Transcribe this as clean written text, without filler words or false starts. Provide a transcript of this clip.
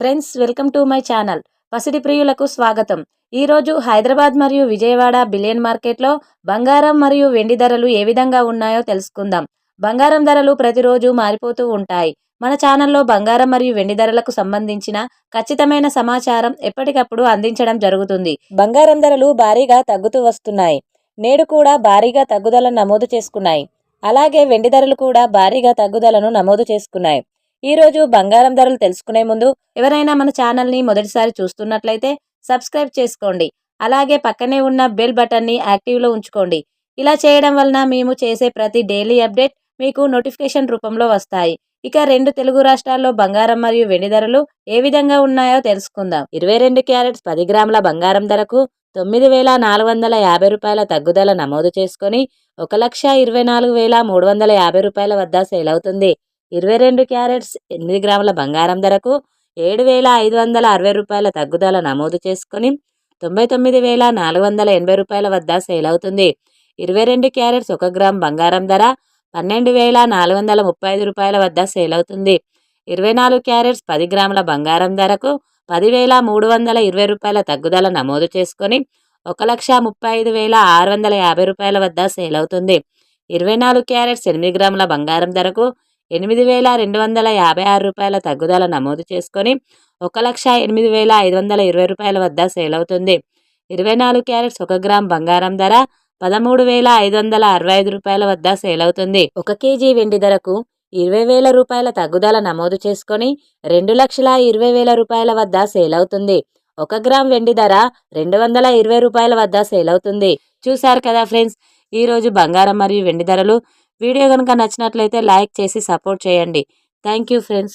Friends, welcome to my channel. పసిడి ప్రియులకు స్వాగతం. ఈరోజు హైదరాబాద్ మరియు విజయవాడ బిలియన్ మార్కెట్లో బంగారం మరియు వెండి ధరలు ఏ విధంగా ఉన్నాయో తెలుసుకుందాం. బంగారం ధరలు ప్రతిరోజు మారిపోతూ ఉంటాయి. మన ఛానల్లో బంగారం మరియు వెండి ధరలకు సంబంధించిన ఖచ్చితమైన సమాచారం ఎప్పటికప్పుడు అందించడం జరుగుతుంది. బంగారం ధరలు భారీగా తగ్గుతూ వస్తున్నాయి. నేడు కూడా భారీగా తగ్గుదలను నమోదు చేసుకున్నాయి. అలాగే వెండి ధరలు కూడా భారీగా తగ్గుదలను నమోదు చేసుకున్నాయి. ఈ రోజు బంగారం ధరలు తెలుసుకునే ముందు ఎవరైనా మన ఛానల్ని మొదటిసారి చూస్తున్నట్లయితే సబ్స్క్రైబ్ చేసుకోండి. అలాగే పక్కనే ఉన్న బెల్ బటన్ని యాక్టివ్లో ఉంచుకోండి. ఇలా చేయడం వలన మేము చేసే ప్రతి డైలీ అప్డేట్ మీకు నోటిఫికేషన్ రూపంలో వస్తాయి. ఇక రెండు తెలుగు రాష్ట్రాల్లో బంగారం మరియు వెండి ధరలు ఏ విధంగా ఉన్నాయో తెలుసుకుందాం. 22 క్యారెట్స్ 10 గ్రాముల బంగారం ధరకు 9,450 రూపాయల తగ్గుదల నమోదు చేసుకొని 1,24,350 రూపాయల వద్ద సేల్ అవుతుంది. 22 క్యారెట్స్ 8 గ్రాముల బంగారం ధరకు 7,560 రూపాయల తగ్గుదల నమోదు చేసుకొని 99,480 రూపాయల వద్ద సేల్ అవుతుంది. 22 క్యారెట్స్ 1 గ్రామ్ బంగారం ధర 12,435 రూపాయల వద్ద సేల్ అవుతుంది. 24 క్యారెట్స్ 10 గ్రాముల బంగారం ధరకు 10,320 రూపాయల తగ్గుదల నమోదు చేసుకొని 1,35,650 రూపాయల వద్ద సేల్ అవుతుంది. 24 క్యారెట్స్ 8 గ్రాముల బంగారం ధరకు 8,256 రూపాయల తగ్గుదల నమోదు చేసుకొని 1,08,520 రూపాయల వద్ద సేల్ అవుతుంది. 24 క్యారెట్స్ 1 గ్రామ్ బంగారం ధర 13,565 రూపాయల వద్ద సేల్ అవుతుంది. 1 కేజీ వెండి ధరకు 20,000 రూపాయల తగ్గుదల నమోదు చేసుకొని 2,20,000 రూపాయల వద్ద సేల్ అవుతుంది. 1 గ్రామ్ వెండి ధర 220 రూపాయల వద్ద సేల్ అవుతుంది. చూశారు కదా ఫ్రెండ్స్, ఈరోజు బంగారం మరియు వెండి ధరలు. వీడియో కనుక నచ్చినట్లయితే లైక్ చేసి సపోర్ట్ చేయండి. Thank you friends.